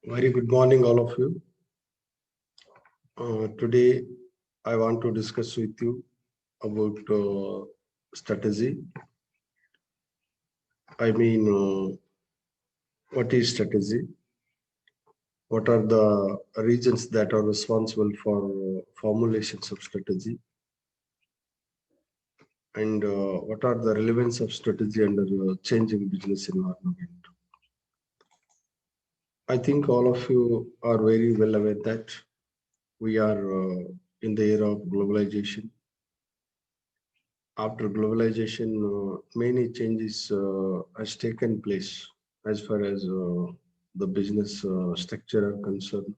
Very good morning, all of you. Today, I want to discuss with you about strategy. I mean, what is strategy? What are the regions that are responsible for formulations of strategy? And what are the relevance of strategy under changing business environment? I think all of you are very well aware that we are in the era of globalization. After globalization, many changes has taken place as far as the business structure are concerned,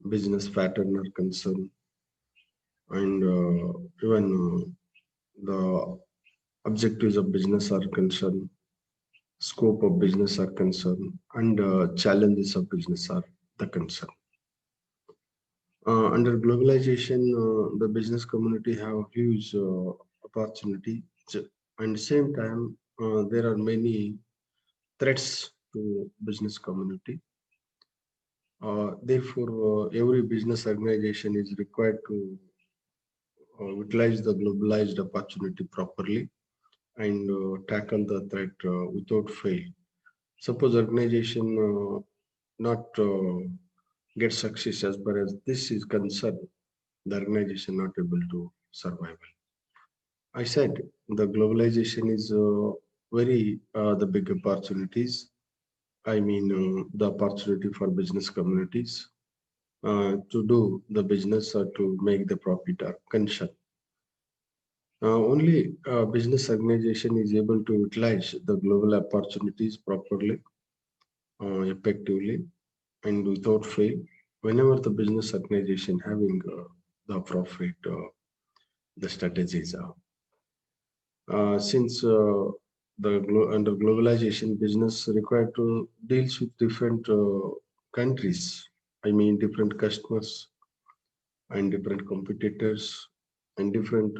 business pattern are concerned, and even the objectives of business are concerned, scope of business are concerned, and challenges of business are the concern. Under globalization, the business community have huge opportunity, and same time there are many threats to business community. Therefore, every business organization is required to utilize the globalized opportunity properly and tackle the threat without fail. Suppose organization not get success as far as this is concerned, the organization not able to survive. I said the globalization is very the big opportunities. I mean the opportunity for business communities to do the business or to make the profit are concerned. Only business organization is able to utilize the global opportunities properly, effectively, and without fail. Whenever the business organization having the profit, the strategies are. Since under globalization, business required to deals with different countries. I mean, different customers and different competitors and different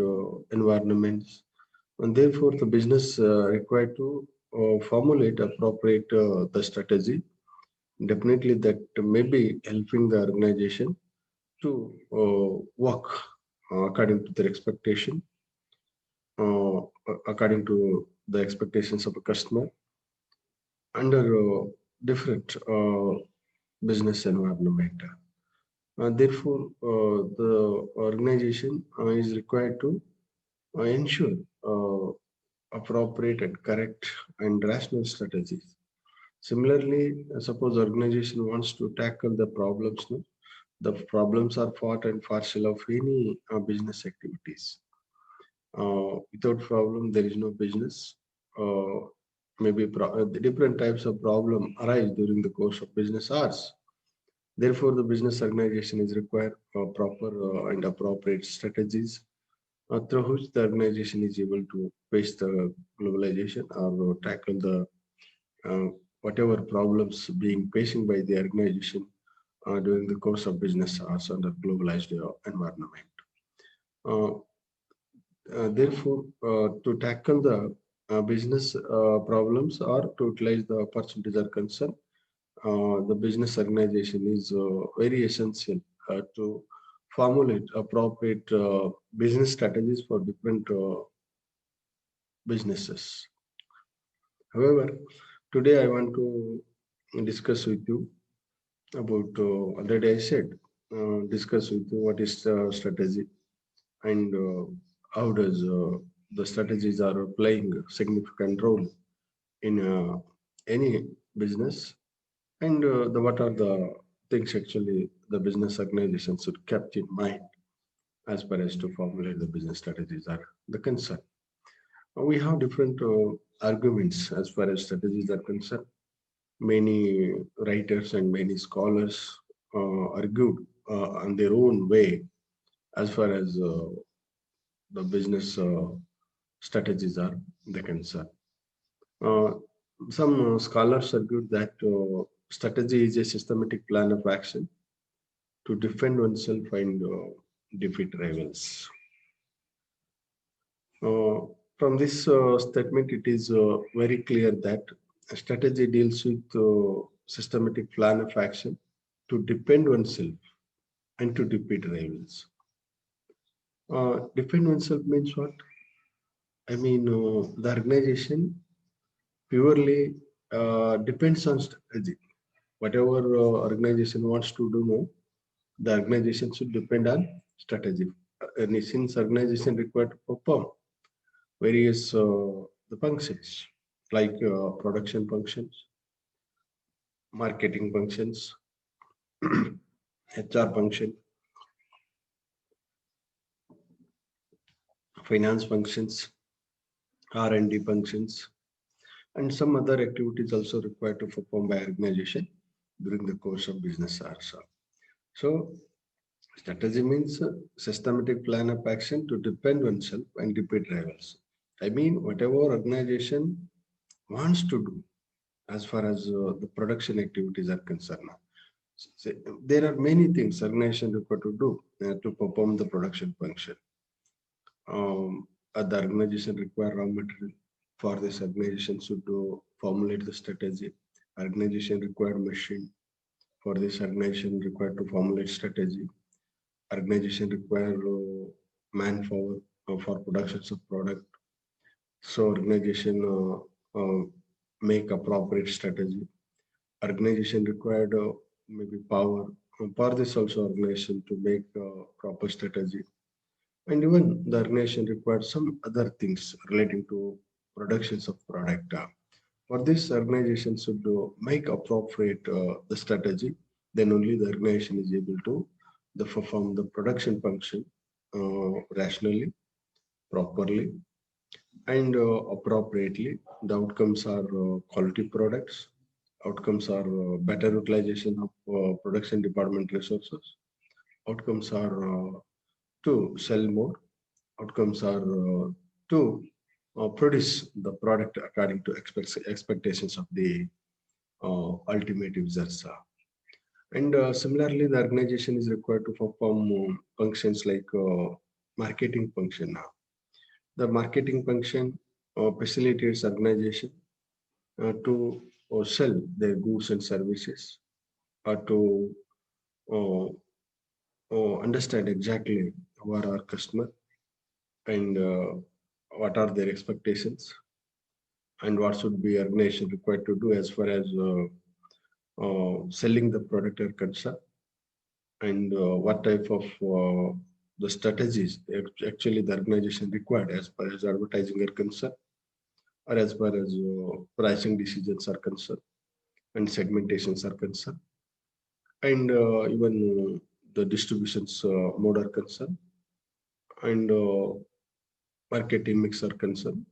environments, and therefore the business required to formulate appropriate the strategy. Definitely, that may be helping the organization to work according to their expectation, uh, according to the expectations of a customer under different business environment. Therefore, the organization is required to ensure appropriate and correct and rational strategies. Similarly, suppose organization wants to tackle the problems, no? The problems are part and parcel of any business activities. Without problem, there is no business. Maybe the different types of problem arise during the course of business hours. Therefore, the business organization is required proper and appropriate strategies through which the organization is able to face the globalization or tackle the uh, whatever problems being facing by the organization during the course of business hours under globalized environment. Uh, Therefore, to tackle the business problems or to utilize the opportunities are concerned, the business organization is very essential to formulate appropriate business strategies for different businesses. However, today I want to discuss with you about already I said discuss with you what is strategy and how does the strategies are playing a significant role in any business, and what are the things actually the business organization should keep in mind as far as to formulate the business strategies are the concern. We have different arguments as far as strategies are concerned. Many writers and many scholars argued on their own way as far as the business strategies are the concern. Uh, some scholars argued that strategy is a systematic plan of action to defend oneself and defeat rivals. Uh, from this statement, it is very clear that strategy deals with systematic plan of action to depend oneself and to defeat rivals. Defend oneself means what? I mean, the organization purely depends on strategy. Whatever organization wants to do now, the organization should depend on strategy. And since organization required to perform various the functions like production functions, marketing functions, HR function, finance functions, R&D functions, and some other activities also required to perform by organization during the course of business hours. So strategy means systematic plan of action to defend oneself and defeat rivals. I mean, whatever organization wants to do as far as the production activities are concerned. So, there are many things organization required to do to perform the production function. The organization require raw material. For this, organization should formulate the strategy. Organization required machine. For this, organization required to formulate strategy. Organization require manpower for productions of product. So organization make appropriate strategy. Organization required maybe power. For this also organization to make proper strategy. And even the organization required some other things relating to productions of product. For this, organization should make appropriate the strategy. Then only the organization is able to perform the production function rationally, properly, and appropriately. The outcomes are quality products. Outcomes are better utilization of production department resources. Outcomes are to sell more. Outcomes are to produce the product according to expectations of the ultimate users. And similarly, the organization is required to perform functions like marketing function. The marketing function facilitates organization to sell their goods and services, or to uh, understand exactly who are our customer and what are their expectations and what should be organization required to do as far as selling the product are concerned, and what type of the strategies actually the organization required as far as advertising are concerned, or as far as pricing decisions are concerned and segmentations are concerned, and even the distributions mode are concerned, and marketing mix are concerned.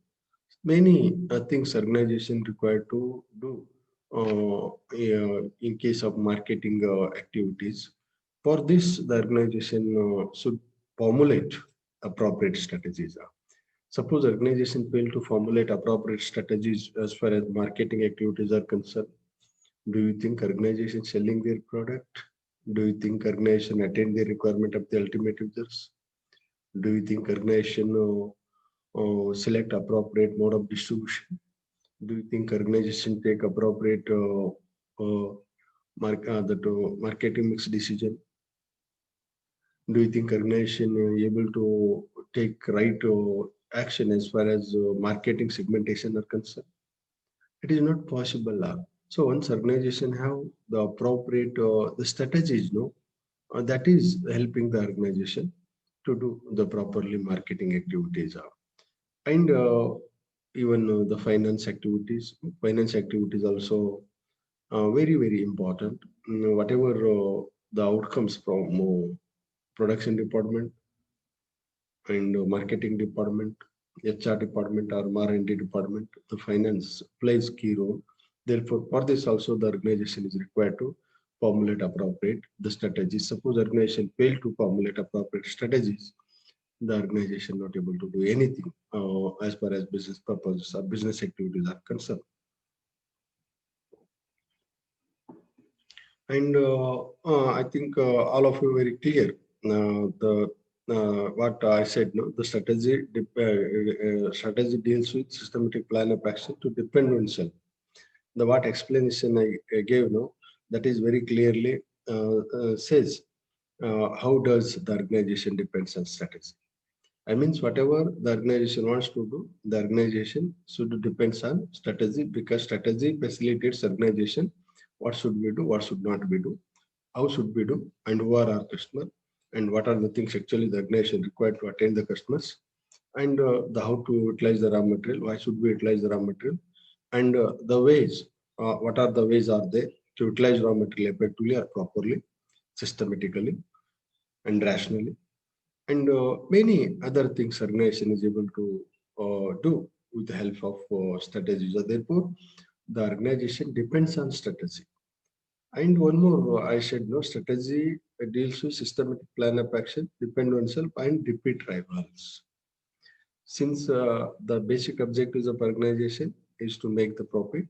Many things organization required to do in case of marketing activities. For this, the organization should formulate appropriate strategies. Suppose organization fail to formulate appropriate strategies as far as marketing activities are concerned, do you think organization selling their product? Do you think organization attain the requirement of the ultimate users? Do you think organization select appropriate mode of distribution? Do you think organization take appropriate marketing mix decision? Do you think organization able to take right action as far as marketing segmentation are concerned? It is not possible. So once organization have the appropriate the strategies, no, that is helping the organization to do the properly marketing activities. And even the finance activities also very, very important. Whatever the outcomes from production department and marketing department, HR department or R&D department, the finance plays key role. Therefore, for this also the organization is required to formulate appropriate the strategies. Suppose organization fail to formulate appropriate strategies, the organization not able to do anything as far as business purposes or business activities are concerned. And I think all of you very clear the what I said. No, the strategy deals with systematic plan of action to defend oneself. the what explanation I gave now, that is very clearly says how does the organization depends on strategy. I means whatever the organization wants to do, the organization should depends on strategy, because strategy facilitates organization. What should we do? What should not we do? How should we do? And who are our customer? And what are the things actually the organization required to attain the customers? And the how to utilize the raw material. Why should we utilize the raw material? And the ways. What are the ways are there to utilize raw material effectively or properly, systematically, and rationally? And many other things organization is able to do with the help of strategies. So therefore, the organization depends on strategy. And one more, I said no, strategy deals with systematic plan of action, depend on self, and repeat rivals. Since the basic objectives of organization is to make the profit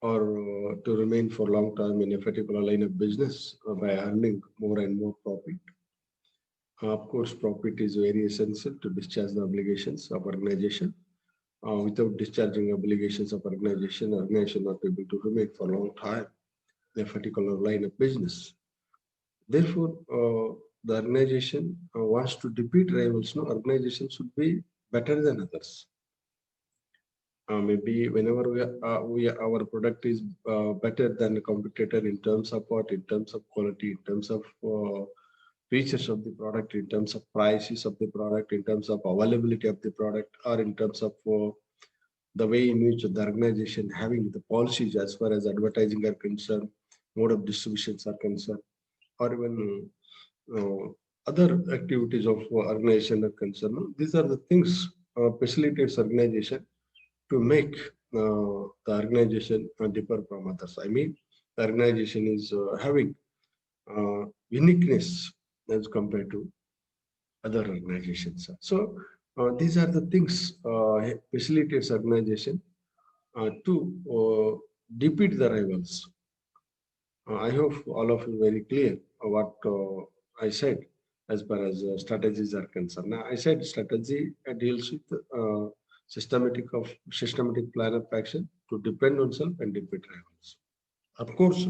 or to remain for long term in a particular line of business by earning more and more profit. Of course, profit is very essential to discharge the obligations of organization. Without discharging obligations of organization not able to remain for a long time in a particular line of business. Therefore, the organization wants to defeat rivals. No, organization should be better than others. Maybe whenever our product is better than the competitor in terms of what, in terms of quality, in terms of features of the product, in terms of prices of the product, in terms of availability of the product, or in terms of the way in which the organization having the policies as far as advertising are concerned, mode of distributions are concerned, or even other activities of organization are concerned. These are the things facilitates organization to make the organization differ from others. I mean, the organization is having uniqueness as compared to other organizations. So these are the things facilitates organization to defeat the rivals. I hope all of you very clear what I said as far as strategies are concerned. Now, I said strategy deals with systematic plan of action to depend on self and defeat rivals. Of course,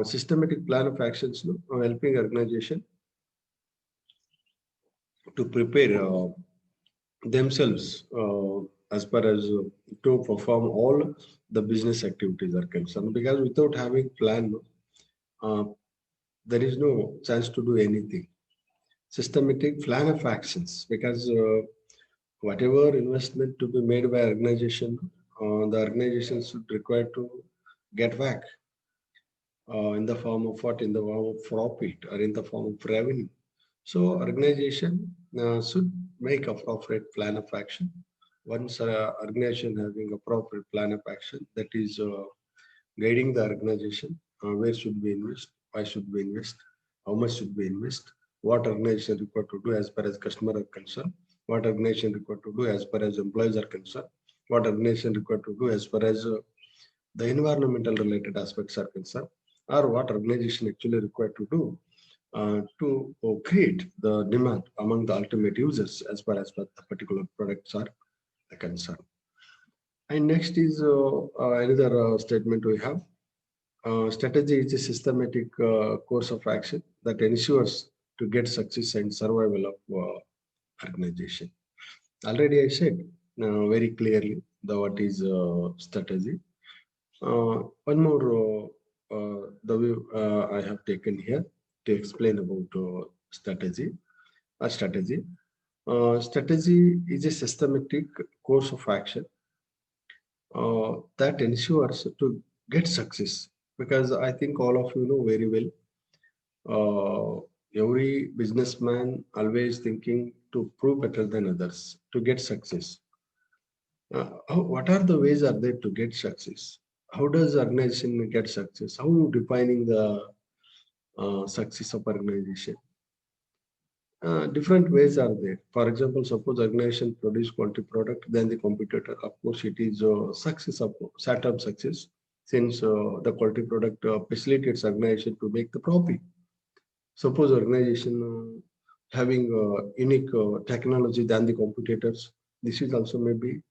systematic plan of actions helping organization to prepare themselves as far as to perform all the business activities are concerned. Because without having plan, there is no chance to do anything. Systematic plan of actions, because whatever investment to be made by organization, the organization should require to get back in the form of what? In the form of profit or in the form of revenue. So organization should make appropriate plan of action. Once organization having appropriate plan of action, that is guiding the organization, where should we invest, why should we invest, how much should we invest, what organization required to do as far as customer are concerned, what organization required to do as far as employees are concerned, what organization required to do as far as the environmental related aspects are concerned, or what organization actually required to do to create the demand among the ultimate users as far as what the particular products are concerned. And next is another statement we have. Strategy is a systematic course of action that ensures to get success and survival of organization. Already I said very clearly what is strategy. One more the way I have taken here to explain about strategy. Strategy is a systematic course of action that ensures to get success. Because I think all of you know very well, every businessman always thinking to prove better than others to get success. What are the ways are there to get success? How does organization get success? How you defining the success of organization? Different ways are there. For example, suppose organization produce quality product, then the competitor, of course, it is success of startup success, since the quality product facilitates organization to make the profit. Suppose organization having unique technology than the competitors, this is also maybe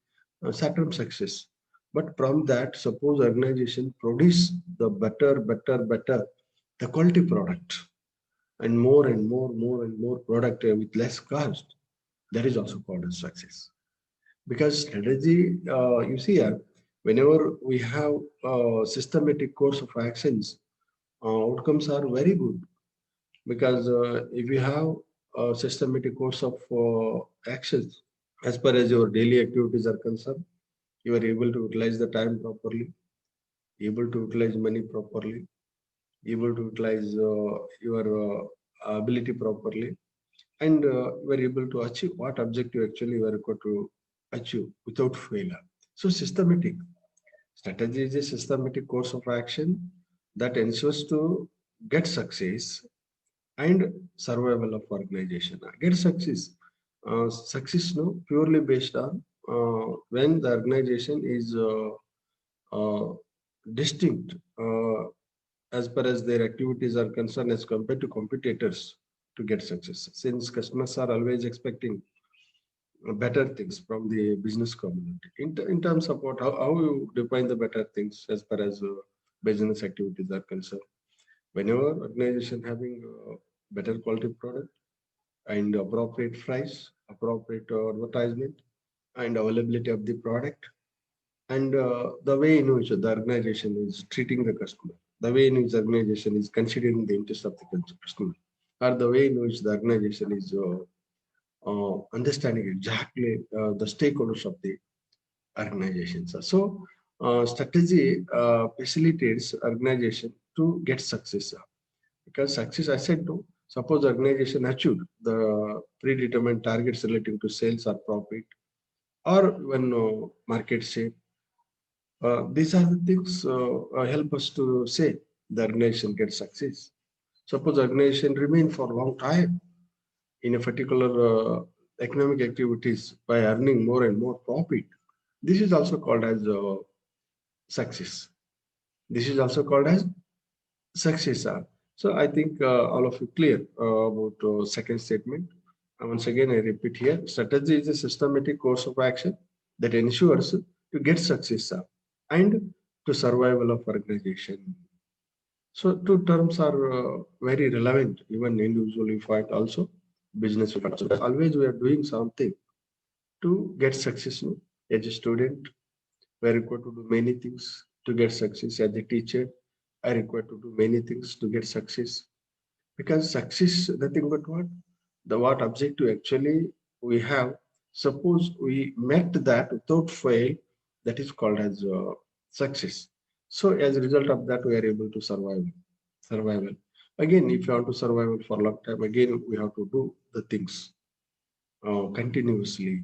a startup success. But from that, suppose organization produce the better, the quality product, and more and more product with less cost. That is also called as success. Because strategy, you see, whenever we have a systematic course of actions, outcomes are very good. Because if you have a systematic course of actions, as far as your daily activities are concerned, you are able to utilize the time properly, able to utilize money properly, able to utilize your ability properly, and you are able to achieve what objective actually you are required to achieve without failure. So systematic strategy is a systematic course of action that ensures to get success and survival of organization. Get success. Success no purely based on when the organization is uh, distinct as far as their activities are concerned as compared to competitors to get success. Since customers are always expecting better things from the business community. In terms of what, how you define the better things as far as business activities are concerned. Whenever organization having better quality product and appropriate price, appropriate advertisement, and availability of the product, and the way in which the organization is treating the customer, the way in which the organization is considering the interest of the customer, or the way in which the organization is understanding exactly the stakeholders of the organizations. So, strategy facilitates organization to get success. Because success, I said, no. Suppose the organization achieved the predetermined targets relating to sales or profit, or when market share. These are the things help us to say the organization gets success. Suppose the organization remain for a long time in a particular economic activities by earning more and more profit. This is also called as success. This is also called as success. So I think all of you clear about second statement. Once again, I repeat here, strategy is a systematic course of action that ensures to get success and to survival of organization. So two terms are very relevant, even individually fight also business. So always we are doing something to get success. No? As a student, we are required to do many things to get success. As a teacher, I require to do many things to get success. Because success, nothing but what? The what objective actually we have. Suppose we met that without fail, that is called as success. So as a result of that, we are able to survive. Survival. Again, if you want to survive for a long time, again we have to do the things continuously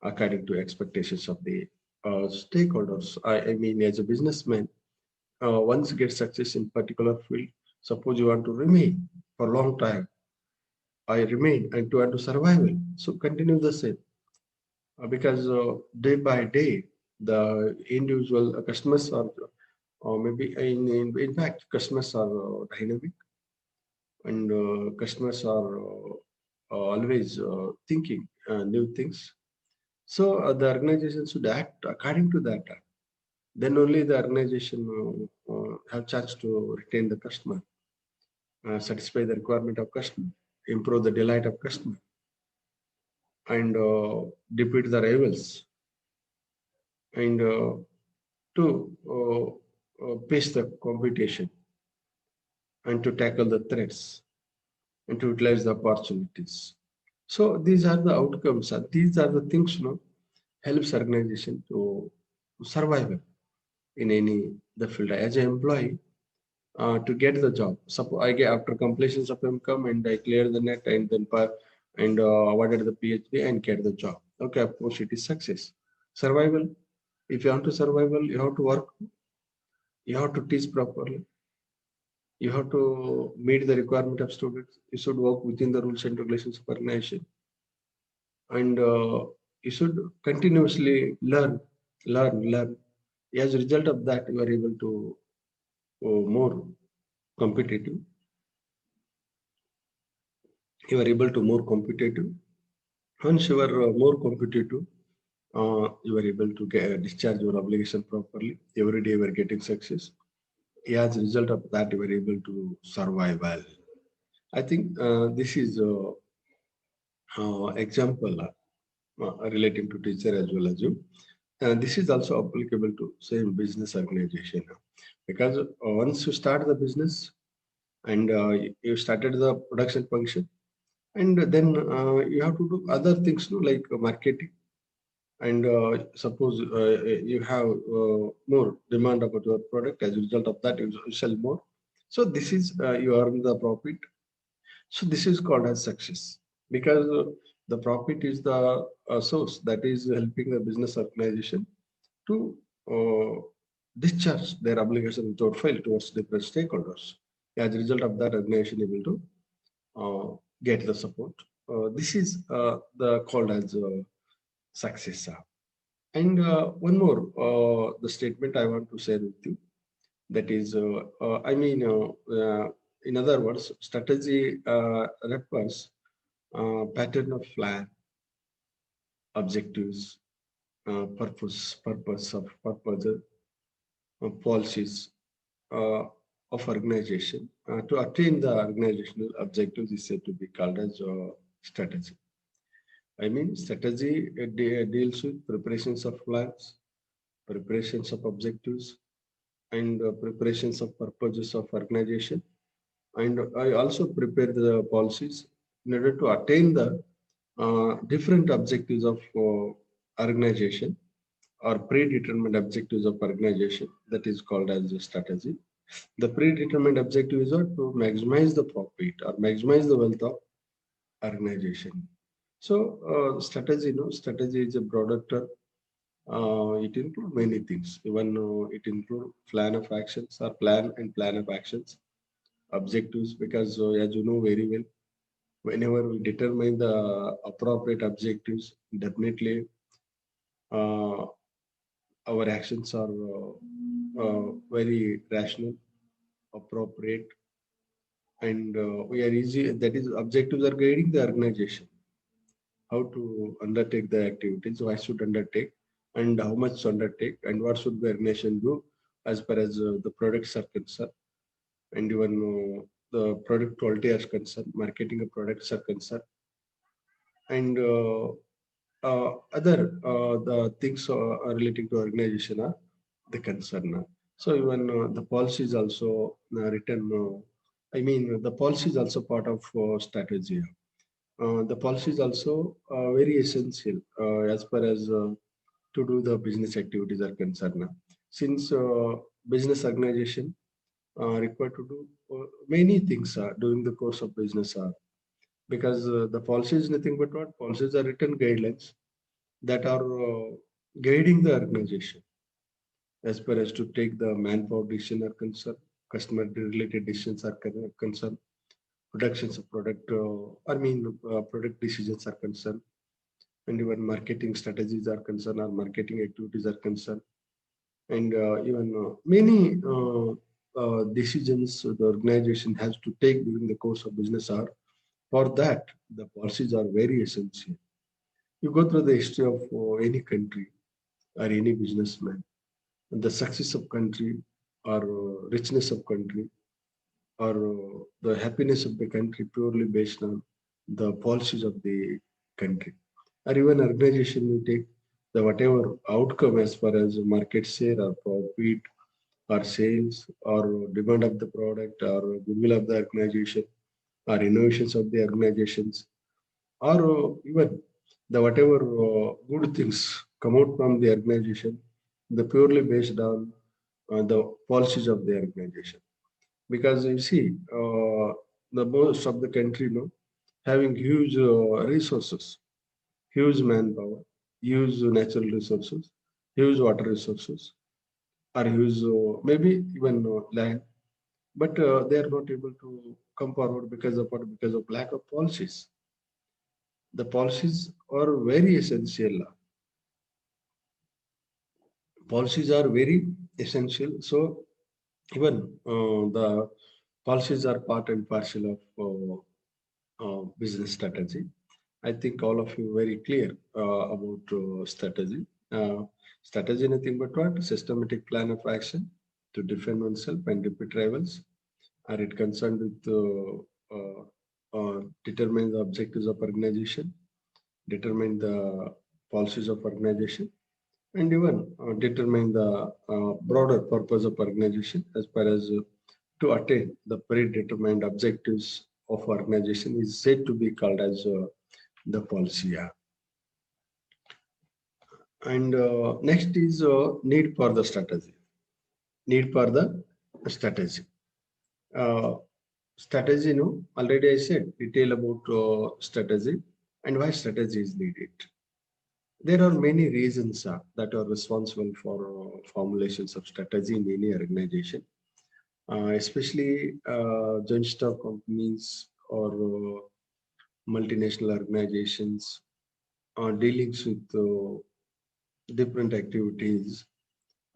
according to expectations of the stakeholders. I mean, as a businessman, once you get success in particular field, suppose you want to remain for a long time, I remain and to want to survival. So continue the same because day by day, the individual customers are, or maybe in fact, customers are dynamic and customers are always thinking new things. So the organization should act according to that. Then only the organization have chance to retain the customer, satisfy the requirement of customer, improve the delight of customer, and defeat the rivals, and to face the competition, and to tackle the threats, and to utilize the opportunities. So these are the outcomes. These are the things, helps organization to survive in any the field. As an employee, to get the job. Suppose I get after completion of MCOM and I clear the net and then and awarded the PhD and get the job. Okay, of course it is success. Survival. If you want to survival, you have to work. You have to teach properly. You have to meet the requirement of students. You should work within the rules and regulations of organization, and you should continuously learn. As a result of that, you are able to more competitive. You are able to more competitive. Once you are more competitive, you are able to get discharge your obligation properly. Every day you are getting success. As a result of that, you are able to survive well. I think this is example relating to teacher as well as you. And this is also applicable to same business organization because once you start the business and you started the production function, and then you have to do other things too, like marketing. And suppose you have more demand about your product, as a result of that, you sell more. So this is you earn the profit. So this is called as success because the profit is the source that is helping the business organization to uh, discharge their obligation without fail towards different stakeholders. As a result of that, organization able to get the support. This is the called as success. And one more, the statement I want to share with you. That is, in other words, strategy refers pattern of plan, objectives, purpose, policies uh, of organization to attain the organizational objectives is said to be called as strategy. I mean, strategy deals with preparations of plans, preparations of objectives, and preparations of purposes of organization. And I also prepare the policies in order to attain the different objectives of organization or predetermined objectives of organization. That is called as a strategy. The predetermined objective is to maximize the profit or maximize the wealth of organization. So strategy, strategy is a broader term. It includes many things. Even it includes plan of actions or plan and plan of actions, objectives, because as you know very well, whenever we determine the appropriate objectives, definitely uh, our actions are very rational, appropriate, and we are easy. That is, objectives are guiding the organization how to undertake the activities, why should undertake, and how much to undertake, and what should the organization do as far as the products are concerned, and even the product quality is concerned, marketing of products are concerned, and other the things relating to organization are the concern. So even the policy is also written. The policy is also part of strategy. The policy is also very essential as far as to do the business activities are concerned. Since business organization required to do many things during the course of business, because the policy is nothing but what policies are written guidelines that are guiding the organization as far as to take the manpower decision are concerned, customer related decisions are concerned, productions of product, product decisions are concerned, and even marketing strategies are concerned, or marketing activities are concerned, and even many decisions the organization has to take during the course of business are. For that, the policies are very essential. You go through the history of any country or any businessman, and the success of country or richness of country or the happiness of the country purely based on the policies of the country. Or even organization you take the whatever outcome as far as market share or profit or sales or demand of the product or goodwill of the organization or innovations of the organizations or even the whatever good things come out from the organization, the purely based on the policies of the organization. Because you see, the most of the country, having huge resources, huge manpower, huge natural resources, huge water resources, or huge maybe even land, but they are not able to come forward because of what? Because of lack of policies. The policies are very essential. Policies are very essential. So even the policies are part and parcel of business strategy. I think all of you very clear about strategy. Strategy nothing but what? Systematic plan of action to defend oneself and repeat rivals. Are it concerned with determine the objectives of organization, determine the policies of organization, and even determine the broader purpose of organization as far as to attain the predetermined objectives of organization is said to be called as the policy. Yeah. And next is need for the strategy. Need for the strategy. Strategy, already I said detail about strategy and why strategy is needed. There are many reasons that are responsible for formulations of strategy in any organization, especially joint stock companies or multinational organizations dealings with different activities.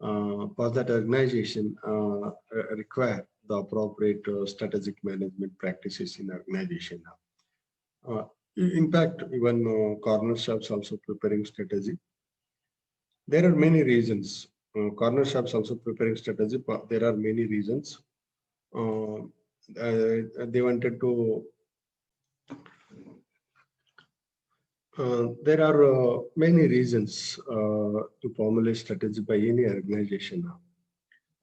For that organization require the appropriate strategic management practices in organization. Uh, in fact, even corner shops also preparing strategy. There are many reasons. Corner shops also preparing strategy, but there are many reasons. They wanted to there are many reasons to formulate strategy by any organization.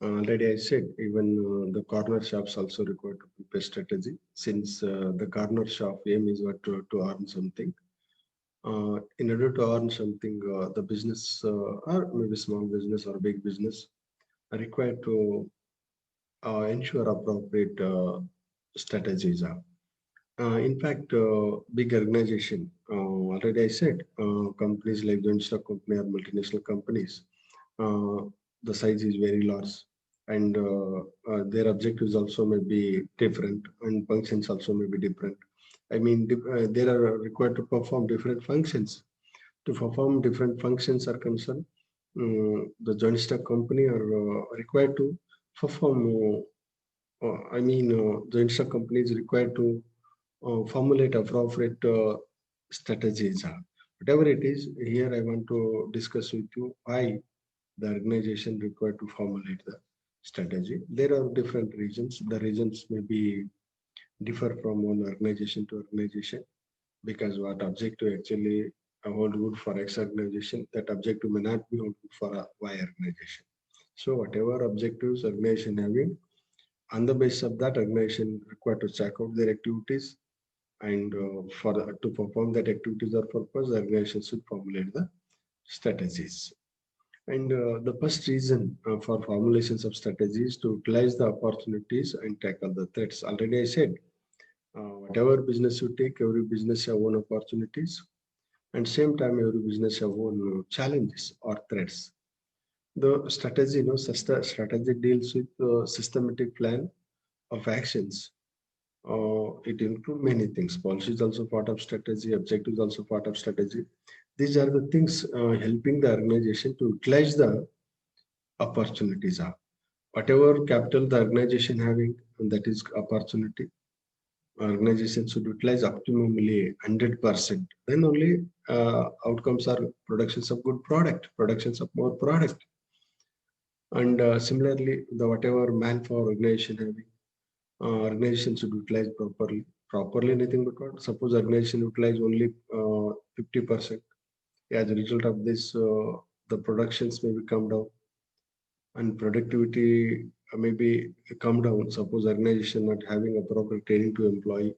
Already I said, even the corner shops also require to prepare strategy, since the corner shop aim is what to earn something. In order to earn something, the business or maybe small business or big business are required to ensure appropriate strategies. In fact, big organization, already I said, companies like joint stock company or multinational companies, the size is very large and their objectives also may be different and functions also may be different. I mean, they are required to perform different functions. To perform different functions are concerned, the joint stock company are required to perform, joint stock company is required to formulate appropriate strategies. Whatever it is, here I want to discuss with you why the organization required to formulate the strategy. There are different reasons. The reasons may be differ from one organization to organization, because what objective actually hold good for X organization, that objective may not be hold good for a Y organization. So whatever objectives organization having, on the basis of that, organization required to check out their activities, and to perform that activities or purpose, the organization should formulate the strategies. And the first reason for formulations of strategies to utilize the opportunities and tackle the threats. Already I said, whatever business you take, every business have own opportunities, and same time every business have own challenges or threats. The strategy, strategy deals with systematic plan of actions. It includes many things. Policy is also part of strategy. Objective is also part of strategy. These are the things helping the organization to utilize the opportunities. Whatever capital the organization having, and that is opportunity, organization should utilize optimally 100%. Then only outcomes are productions of good product, productions of more product. And similarly, the whatever manpower organization having, organization should utilize properly. Properly, nothing but what? Suppose organization utilize only 50%. As a result of this, the productions may come down, and productivity maybe come down. Suppose organization not having a proper training to employee,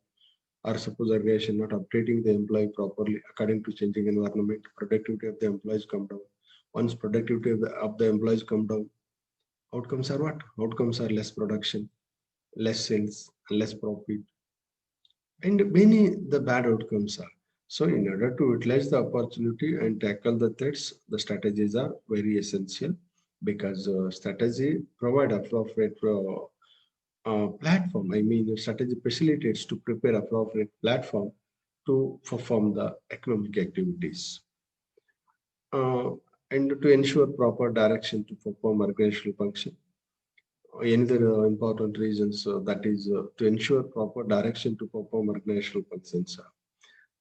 or suppose organization not updating the employee properly according to changing environment, productivity of the employees come down. Once productivity of the employees come down, outcomes are what? Outcomes are less production, less sales, less profit, and many the bad outcomes are. So in order to utilize the opportunity and tackle the threats, the strategies are very essential, because strategy provide appropriate platform. I mean, strategy facilitates to prepare appropriate platform to perform the economic activities. Uh, and to ensure proper direction to perform organizational function. Another important reasons that is to ensure proper direction to perform organizational functions.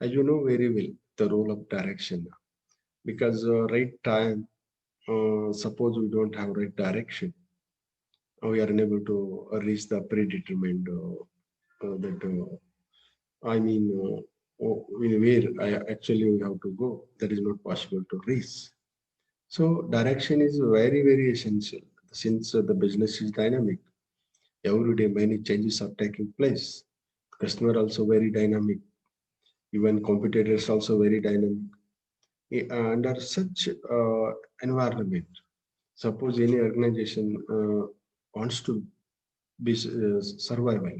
As you know very well, the role of direction, because right time, suppose we don't have right direction, we are unable to reach the predetermined that I mean, where I actually we have to go, that is not possible to reach. So direction is very, very essential since the business is dynamic. Every day many changes are taking place. Customer also very dynamic. Even competitors also very dynamic. Under such environment, suppose any organization wants to be survival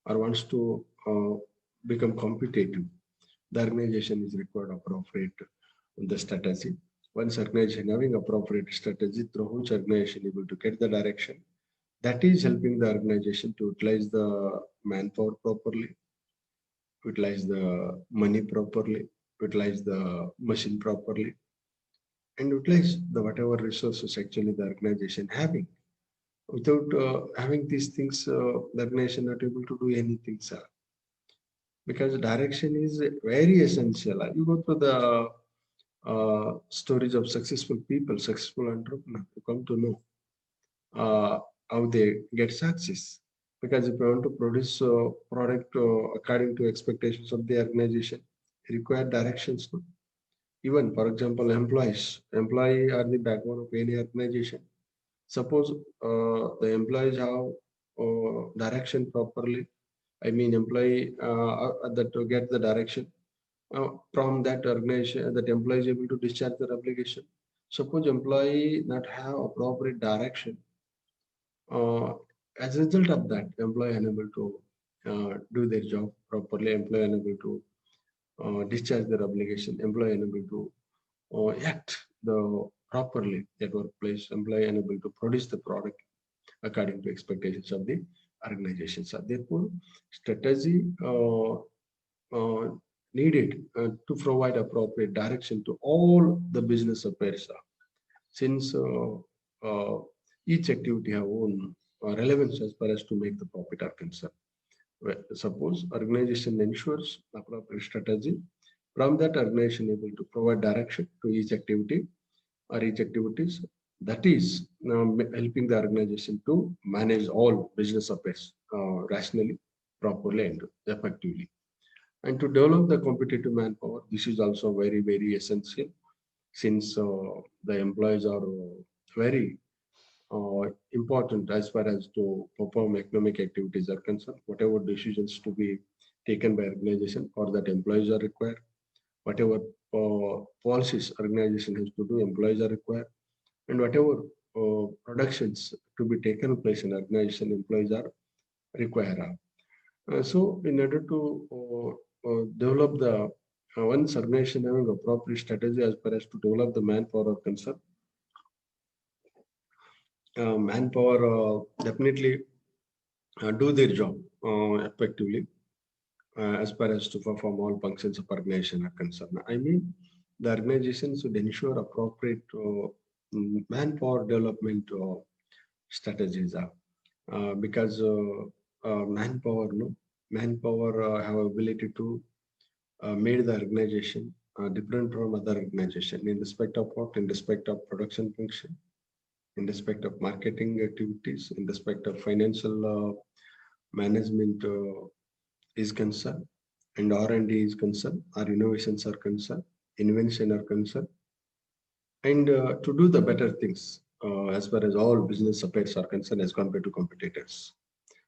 or wants to become competitive, the organization is required appropriate the strategy. Once organization having appropriate strategy through which organization able to get the direction, that is helping the organization to utilize the manpower properly, utilize the money properly, utilize the machine properly, and utilize the whatever resources actually the organization having. Without having these things, the organization not able to do anything, sir. Because direction is very essential. You go to the stories of successful people, successful entrepreneurs, you come to know how they get success. Because if you want to produce a product according to expectations of the organization, require directions. No? Even, for example, employee are the backbone of any organization. Suppose the employees have direction properly. I mean, employee that to get the direction from that organization, that employee is able to discharge their obligation. Suppose employee not have appropriate direction, uh, as a result of that, employee unable to do their job properly, employee unable to discharge their obligation, employee unable to act the properly at workplace, employee unable to produce the product according to expectations of the organization. So therefore, strategy uh, needed to provide appropriate direction to all the business affairs, since uh, each activity have own relevance as far as to make the profit are concerned. Suppose organization ensures appropriate strategy, from that organization able to provide direction to each activity or each activities, that is helping the organization to manage all business affairs rationally, properly, and effectively. And to develop the competitive manpower, this is also very, very essential, since the employees are very important as far as to perform economic activities are concerned. Whatever decisions to be taken by organization or that employees are required, whatever policies organization has to do, employees are required, and whatever productions to be taken place in organization, employees are required. So in order to develop the once organization having appropriate strategy as far as to develop the manpower are concerned, manpower definitely do their job effectively as far as to perform all functions of organization are concerned. I mean, the organization should ensure appropriate manpower development strategies are because manpower, no, manpower have ability to made the organization different from other organization in respect of what, in respect of production function, in respect of marketing activities, in respect of financial management is concerned, and R&D is concerned, our innovations are concerned, invention are concerned, and to do the better things as far as all business affairs are concerned as compared to competitors.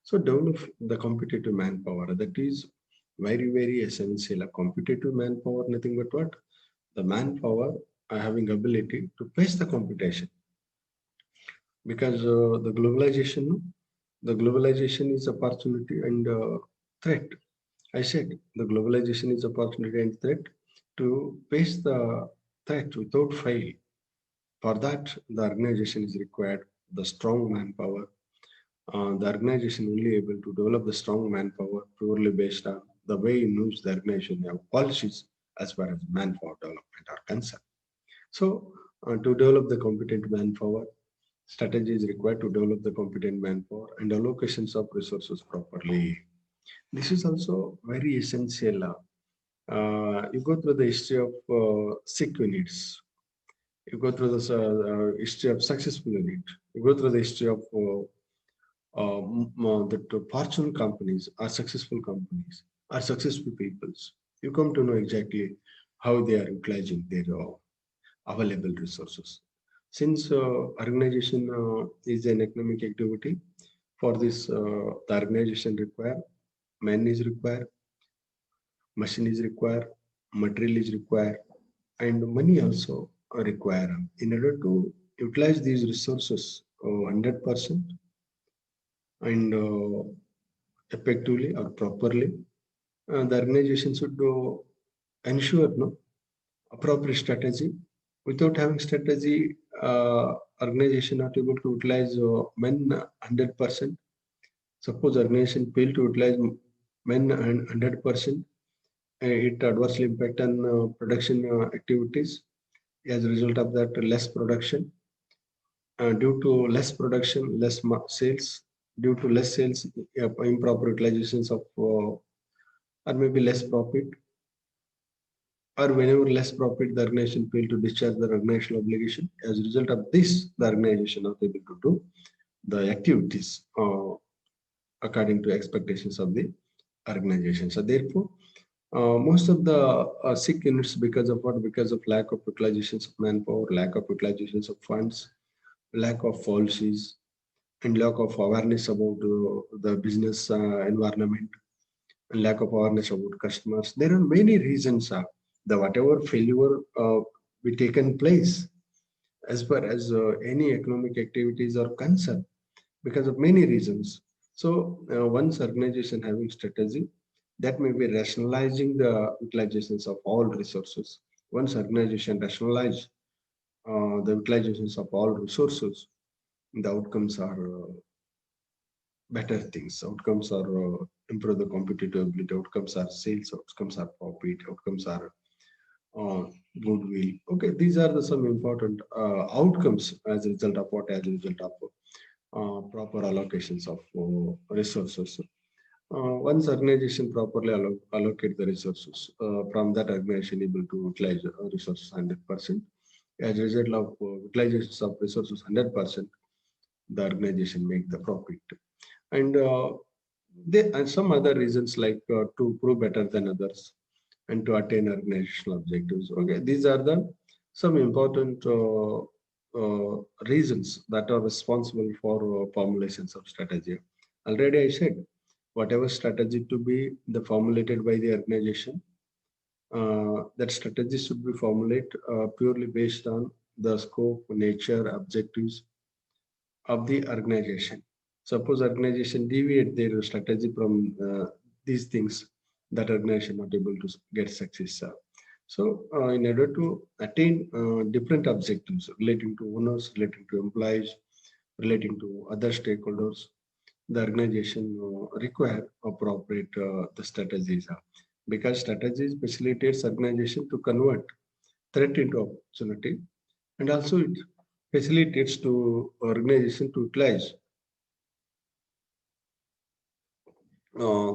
So develop the competitive manpower. That is very, very essential. A competitive manpower, nothing but what? The manpower are having ability to face the competition. Because the globalization is opportunity and threat. I said the globalization is opportunity and threat. To face the threat without fail, for that the organization is required the strong manpower. The organization only able to develop the strong manpower purely based on the way in which the organization have policies as far as manpower development are concerned. So to develop the competent manpower, strategy is required to develop the competent manpower and allocations of resources properly. This is also very essential You go through the history of sick units. You go through the history of successful unit. You go through the history of the fortune companies are successful companies, are successful peoples. You come to know exactly how they are utilizing their available resources. Since organization is an economic activity, for this the organization require man is required, machine is required, material is required, and money also are required. In order to utilize these resources 100% and effectively or properly, the organization should ensure no appropriate strategy. Without having strategy, organization not able to utilize men 100%. Suppose organization fail to utilize men 100%, it adversely impact on production activities. As a result of that, less production. Due to less production, less sales. Due to less sales, improper utilizations of or maybe less profit, or whenever less profit, the organization fail to discharge the organizational obligation. As a result of this, the organization not able to do the activities according to expectations of the organization. So therefore, most of the sick units because of what? Because of lack of utilizations of manpower, lack of utilizations of funds, lack of policies, and lack of awareness about the business environment, and lack of awareness about customers. There are many reasons the whatever failure be taken place as far as any economic activities are concerned because of many reasons. So once organization having strategy, that may be rationalizing the utilizations of all resources. Once organization rationalize the utilizations of all resources, the outcomes are better things. Outcomes are improve the competitive ability. Outcomes are sales. Outcomes are profit. Outcomes are uh, goodwill. Okay, these are the some important outcomes as a result of what? As a result of proper allocations of resources. Once organization properly allocate the resources, from that organization able to utilize resources 100%. As a result of utilizations of resources 100%, the organization make the profit. And there are some other reasons like to prove better than others and to attain organizational objectives. Okay, these are the some important reasons that are responsible for formulations of strategy. Already I said, whatever strategy to be the formulated by the organization, that strategy should be formulated purely based on the scope, nature, objectives of the organization. Suppose organization deviate their strategy from these things, that organization not able to get success. So in order to attain different objectives relating to owners, relating to employees, relating to other stakeholders, the organization require appropriate the strategies, because strategies facilitates organization to convert threat into opportunity, and also it facilitates to organization to uh,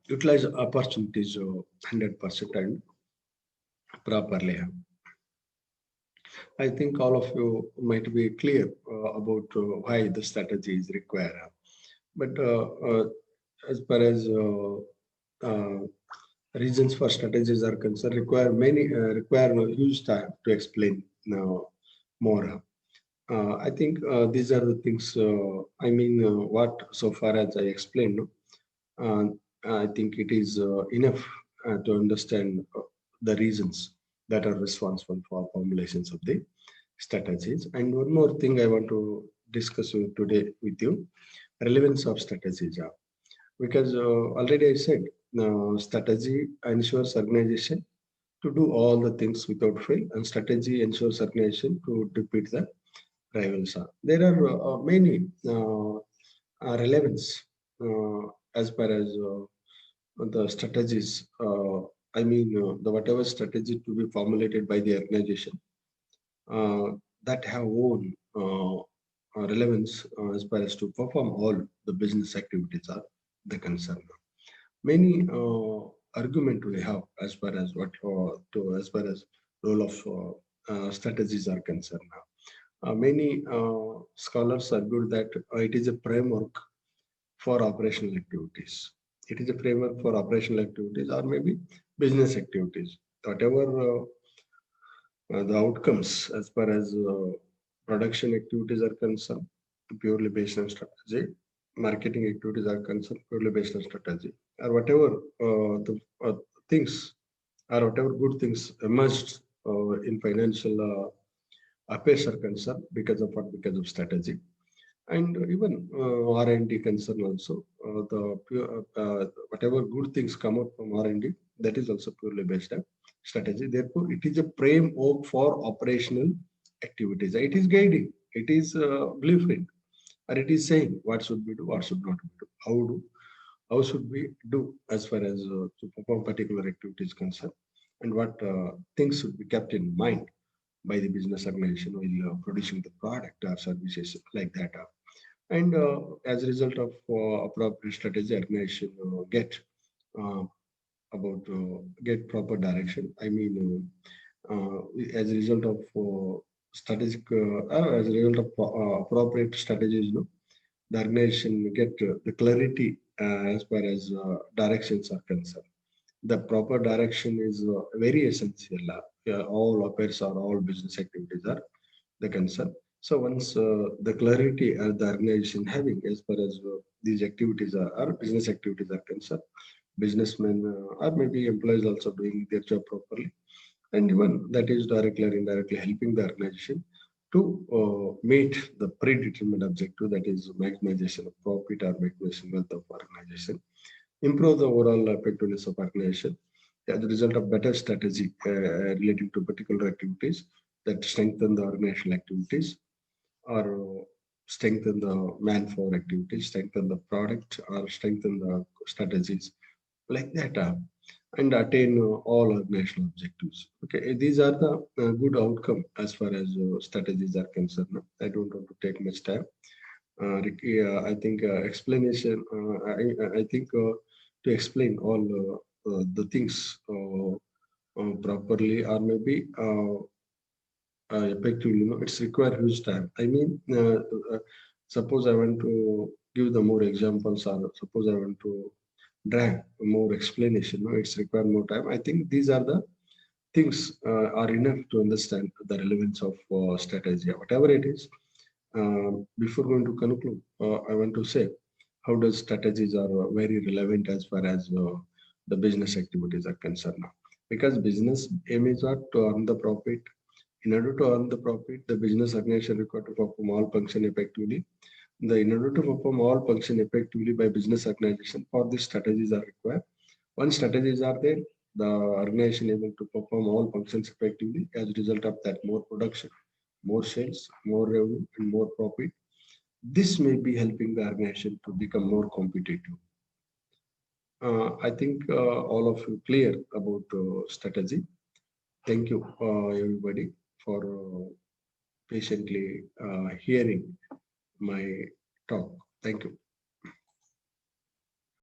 utilize opportunities 100% and properly. I think all of you might be clear about why the strategy is required. But as far as uh, reasons for strategies are concerned, require huge time to explain more. I think these are the things. I mean, what so far as I explained, no? I think it is enough to understand the reasons that are responsible for formulations of the strategies. And one more thing I want to discuss today with you: relevance of strategies. Because already I said, strategy ensures organization to do all the things without fail, and strategy ensures organization to defeat the rivals. There are many relevance as far as the strategies. I mean, the whatever strategy to be formulated by the organization uh, that have own relevance as far as to perform all the business activities are the concern. Many argument we have as far as as far as role of strategies are concerned now. Many scholars argue that it is a framework for operational activities. It is a framework for operational activities or maybe business activities. Whatever the outcomes as far as production activities are concerned, purely based on strategy. Marketing activities are concerned, purely based on strategy. Or whatever the things or whatever good things emerged in financial affairs are concerned because of what? Because of strategy. And even R&D concern also, whatever good things come out from R&D, that is also purely based on strategy. Therefore, it is a framework for operational activities. It is guiding, it is blueprint, or it is saying what should we do, what should not we do, how should we do as far as to perform particular activities concerned, and what things should be kept in mind by the business organization while producing the product or services like that. And as a result of appropriate strategy, organization uh, get proper direction. I mean, as a result of strategic, as a result of appropriate strategies, the organization get the clarity as far as directions are concerned. The proper direction is very essential. All affairs or all business activities are the concern. So once the clarity the organization having as far as these activities are or business activities are concerned, businessmen or maybe employees also doing their job properly, and even that is directly or indirectly helping the organization to meet the predetermined objective, that is maximization of profit or maximization wealth of organization, improve the overall effectiveness of organization as a result of better strategy relating to particular activities that strengthen the organizational activities or strengthen the manpower activities, strengthen the product or strengthen the strategies like that and attain all organizational objectives. Okay, these are the good outcome as far as strategies are concerned. I don't want to take much time. Ricky, I think explanation, I think to explain all the things properly or maybe effectively, it's require huge time. I mean, suppose I want to give the more examples or suppose I want to drag more explanation, it's require more time. I think these are the things are enough to understand the relevance of strategy, whatever it is. Before going to conclude, I want to say how does strategies are very relevant as far as the business activities are concerned now. Because business aim is not to earn the profit. In order to earn the profit, the business organization required to perform all function effectively. In order to perform all function effectively by business organization, for these strategies are required. Once strategies are there, the organization able to perform all functions effectively. As a result of that, more production, more sales, more revenue, and more profit. This may be helping the organization to become more competitive. I think all of you clear about strategy. Thank you, everybody, for patiently hearing my talk. Thank you.